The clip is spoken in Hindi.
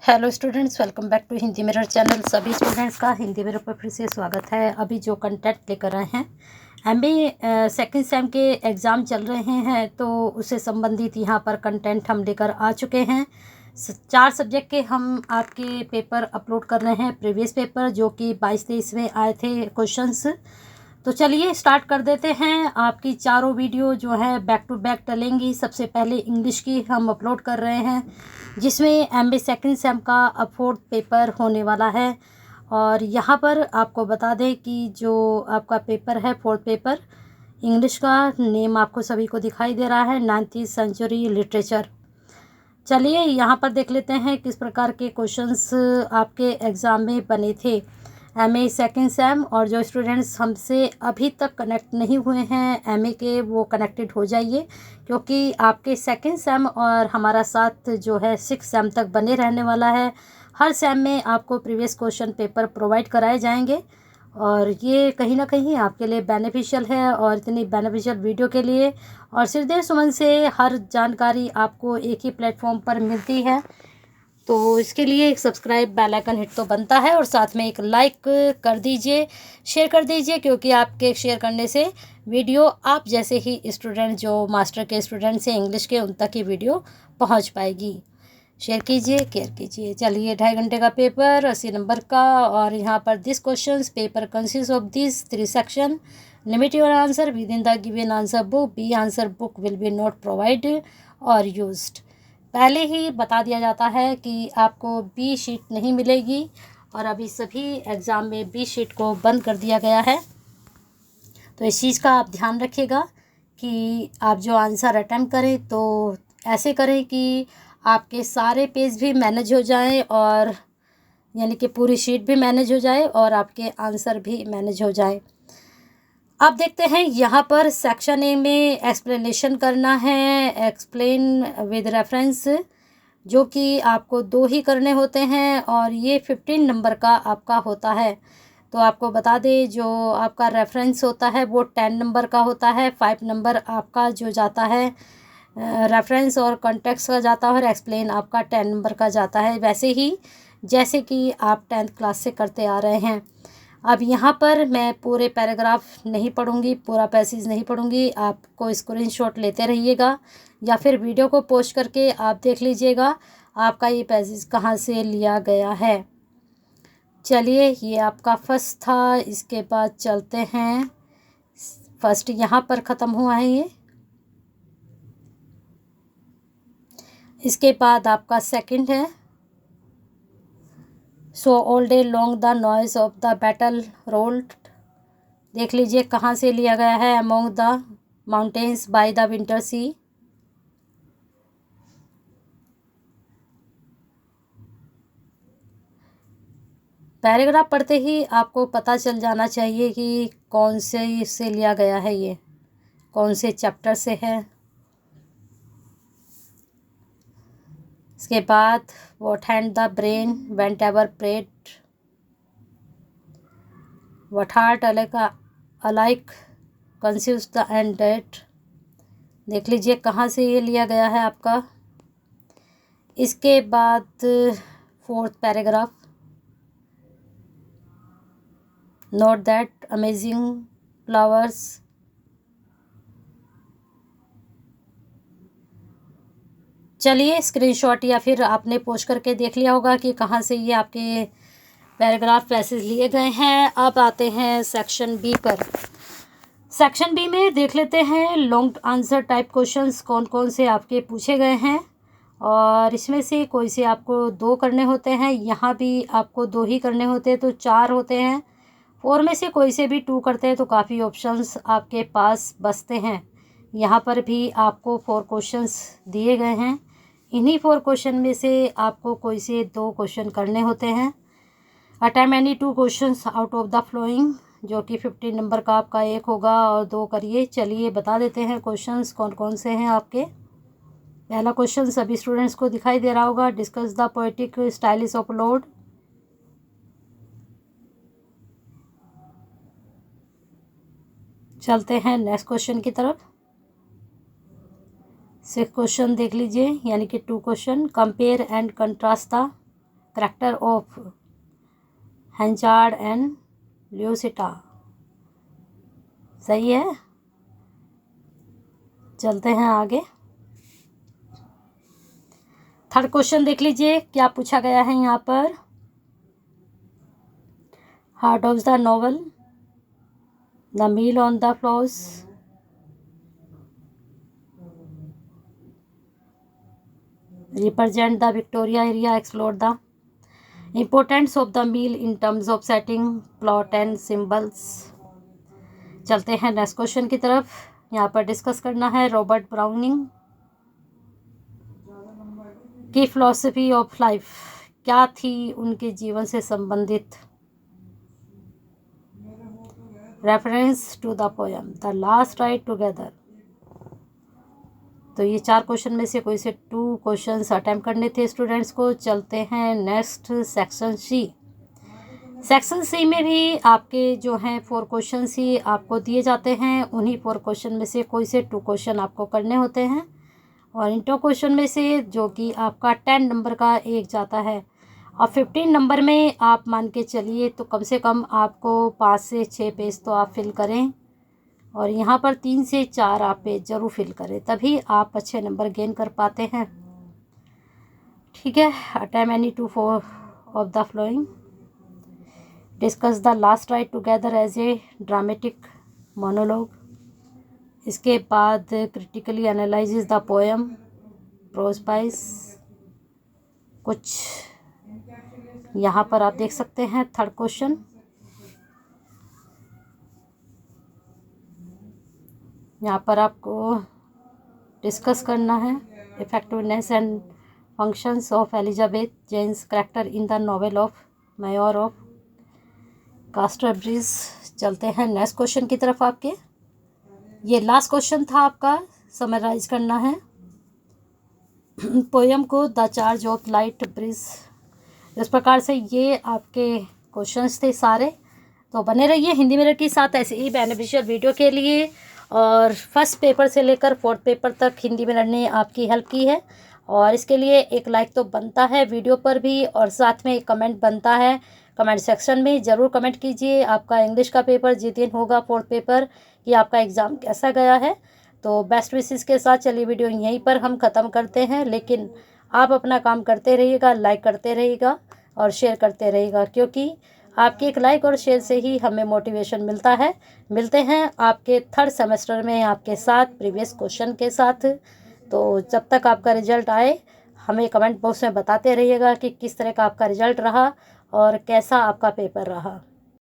Hello students, welcome back to Hindi mirror channel. सभी स्टूडेंट्स का हिंदी मिरर पर फिर से स्वागत है। अभी जो कंटेंट लेकर आए हैं, एमबीए सेकंड सेम के एग्ज़ाम चल रहे हैं, तो उससे संबंधित यहाँ पर कंटेंट हम लेकर आ चुके हैं। 4 सब्जेक्ट के हम आपके पेपर अपलोड कर रहे हैं, प्रीवियस पेपर जो कि 22-23 में आए थे क्वेश्चंस। तो चलिए स्टार्ट कर देते हैं। आपकी चारों वीडियो जो है बैक टू बैक डलेंगी। सबसे पहले इंग्लिश की हम अपलोड कर रहे हैं, जिसमें एमबीए सेकंड सेम का अब 4th पेपर होने वाला है। और यहाँ पर आपको बता दें कि जो आपका पेपर है 4th पेपर इंग्लिश का, नेम आपको सभी को दिखाई दे रहा है 9th सेंचुरी लिटरेचर। चलिए यहाँ पर देख लेते हैं किस प्रकार के क्वेश्चंस आपके एग्ज़ाम में बने थे एमए सेकंड सेम। और जो स्टूडेंट्स हमसे अभी तक कनेक्ट नहीं हुए हैं एमए के, वो कनेक्टेड हो जाइए, क्योंकि आपके सेकंड सेम और हमारा साथ जो है 6 सेम तक बने रहने वाला है। हर सेम में आपको प्रीवियस क्वेश्चन पेपर प्रोवाइड कराए जाएंगे और ये कहीं ना कहीं आपके लिए बेनिफिशियल है। और इतनी बेनिफिशियल वीडियो के लिए और श्रीदेव सुमन से हर जानकारी आपको एक ही प्लेटफॉर्म पर मिलती है, तो इसके लिए एक सब्सक्राइब बेल आइकन हिट तो बनता है और साथ में एक लाइक कर दीजिए, शेयर कर दीजिए, क्योंकि आपके शेयर करने से वीडियो आप जैसे ही स्टूडेंट जो मास्टर के स्टूडेंट्स हैं इंग्लिश के, उन तक ही वीडियो पहुंच पाएगी। शेयर कीजिए, केयर कीजिए। चलिए 2.5 घंटे का पेपर 80 नंबर का। और यहाँ पर this questions paper consist of this 3 section. Limit your answer within the given answer book. B answer book will be not provided और यूज्ड। पहले ही बता दिया जाता है कि आपको बी शीट नहीं मिलेगी, और अभी सभी एग्ज़ाम में बी शीट को बंद कर दिया गया है। तो इस चीज़ का आप ध्यान रखिएगा कि आप जो आंसर अटेम्प्ट करें तो ऐसे करें कि आपके सारे पेज भी मैनेज हो जाएं, और यानी कि पूरी शीट भी मैनेज हो जाए और आपके आंसर भी मैनेज हो जाए। अब देखते हैं यहाँ पर सेक्शन ए में एक्सप्लेनेशन करना है, एक्सप्लेन विद रेफरेंस, जो कि आपको 2 ही करने होते हैं और ये 15 नंबर का आपका होता है। तो आपको बता दें जो आपका रेफरेंस होता है वो 10 नंबर का होता है। 5 नंबर आपका जो जाता है रेफरेंस और कॉन्टेक्स्ट का जाता है, और एक्सप्लेन आपका 10 नंबर का जाता है, वैसे ही जैसे कि आप 10th क्लास से करते आ रहे हैं। अब यहाँ पर मैं पूरे पैराग्राफ नहीं पढ़ूँगी, पूरा पैसेज नहीं पढ़ूँगी, आपको स्क्रीनशॉट लेते रहिएगा या फिर वीडियो को पोस्ट करके आप देख लीजिएगा आपका ये पैसेज कहाँ से लिया गया है। चलिए ये आपका फर्स्ट था, इसके बाद चलते हैं। फर्स्ट यहाँ पर ख़त्म हुआ है ये। इसके बाद आपका सेकंड है, so all day long the noise of the battle rolled. देख लीजिए कहाँ से लिया गया है, among the mountains by the winter sea. Paragraph पढ़ते ही आपको पता चल जाना चाहिए कि कौन से लिया गया है, ये कौन से चैप्टर से है। इसके बाद what hand the brain went ever paired, what heart alike confuse the end date. देख लीजिए कहाँ से ये लिया गया है आपका। इसके बाद 4th paragraph, note that amazing flowers. चलिए स्क्रीनशॉट या फिर आपने पोस्ट करके देख लिया होगा कि कहाँ से ये आपके पैराग्राफ पैसेज लिए गए हैं। अब आते हैं सेक्शन बी पर। सेक्शन बी में देख लेते हैं लॉन्ग आंसर टाइप क्वेश्चंस कौन कौन से आपके पूछे गए हैं, और इसमें से कोई से आपको 2 करने होते हैं। यहाँ भी आपको 2 ही करने होते हैं, तो 4 होते हैं। 4 में से कोई से भी 2 करते हैं तो काफ़ी ऑप्शंस आपके पास बचते हैं। यहाँ पर भी आपको 4 क्वेश्चंस दिए गए हैं। इन्हीं 4 क्वेश्चन में से आपको कोई से 2 क्वेश्चन करने होते हैं। Attempt any 2 questions out of the flowing, जो कि 15 नंबर का आपका 1 होगा और 2 करिए। चलिए बता देते हैं क्वेश्चंस कौन कौन से हैं आपके। पहला क्वेश्चन सभी स्टूडेंट्स को दिखाई दे रहा होगा, discuss the poetic styles of Lord. चलते हैं नेक्स्ट क्वेश्चन की तरफ। 6 क्वेश्चन देख लीजिए, यानी कि 2 question. Compare and contrast the character of Henchard and Lucetta. सही है, चलते हैं आगे। थर्ड क्वेश्चन देख लीजिए क्या पूछा गया है यहाँ पर। Heart of the novel, the meal on the floors, represent the Victoria area, explore the importance of the meal in terms of setting, plot and symbols। चलते हैं नेक्स्ट क्वेश्चन की तरफ। यहाँ पर डिस्कस करना है रॉबर्ट ब्राउनिंग की फिलॉसफी ऑफ लाइफ क्या थी, उनके जीवन से संबंधित। Reference to the poem the last ride together. तो ये 4 क्वेश्चन में से कोई से 2 क्वेश्चंस अटेम्प्ट करने थे स्टूडेंट्स को। चलते हैं next section C. Section C में भी आपके जो हैं 4 क्वेश्चन ही आपको दिए जाते हैं। उन्हीं 4 क्वेश्चन में से कोई से 2 क्वेश्चन आपको करने होते हैं और इन 2 क्वेश्चन में से जो कि आपका 10 नंबर का एक जाता है और 15 नंबर में आप मान के चलिए तो कम से कम आपको 5 से 6 पेज तो आप फिल करें और यहाँ पर 3 से 4 आप पेज ज़रूर फिल करें, तभी आप अच्छे नंबर गेन कर पाते हैं। ठीक है। Attempt any 2 of the following. Discuss the last ride together as a dramatic monologue. इसके बाद critically analyse the poem Prospice. कुछ यहाँ पर आप देख सकते हैं। थर्ड क्वेश्चन यहाँ पर आपको डिस्कस करना है effectiveness and functions of Elizabeth Jane's character in the novel of Mayor of Casterbridge. चलते हैं नेक्स्ट क्वेश्चन की तरफ आपके। ये लास्ट क्वेश्चन था आपका, समराइज करना है पोएम को the charge of light bridge. इस प्रकार से ये आपके क्वेश्चंस थे सारे। तो बने रहिए हिंदी मिरर के साथ ऐसे ही बेनिफिशियल वीडियो के लिए। और फर्स्ट पेपर से लेकर 4th पेपर तक हिंदी मिरर ने आपकी हेल्प की है और इसके लिए एक लाइक तो बनता है वीडियो पर भी और साथ में एक कमेंट बनता है। कमेंट सेक्शन में ज़रूर कमेंट कीजिए आपका इंग्लिश का पेपर जिस दिन होगा 4th पेपर कि आपका एग्ज़ाम कैसा गया है। तो बेस्ट विशेस के साथ चलिए वीडियो यहीं पर हम ख़त्म करते हैं, लेकिन आप अपना काम करते रहिएगा, लाइक करते रहिएगा और शेयर करते रहिएगा, क्योंकि आपके एक लाइक और शेयर से ही हमें मोटिवेशन मिलता है। मिलते हैं आपके 3rd सेमेस्टर में आपके साथ प्रीवियस क्वेश्चन के साथ। तो जब तक आपका रिजल्ट आए हमें कमेंट बॉक्स में बताते रहिएगा कि किस तरह का आपका रिजल्ट रहा और कैसा आपका पेपर रहा।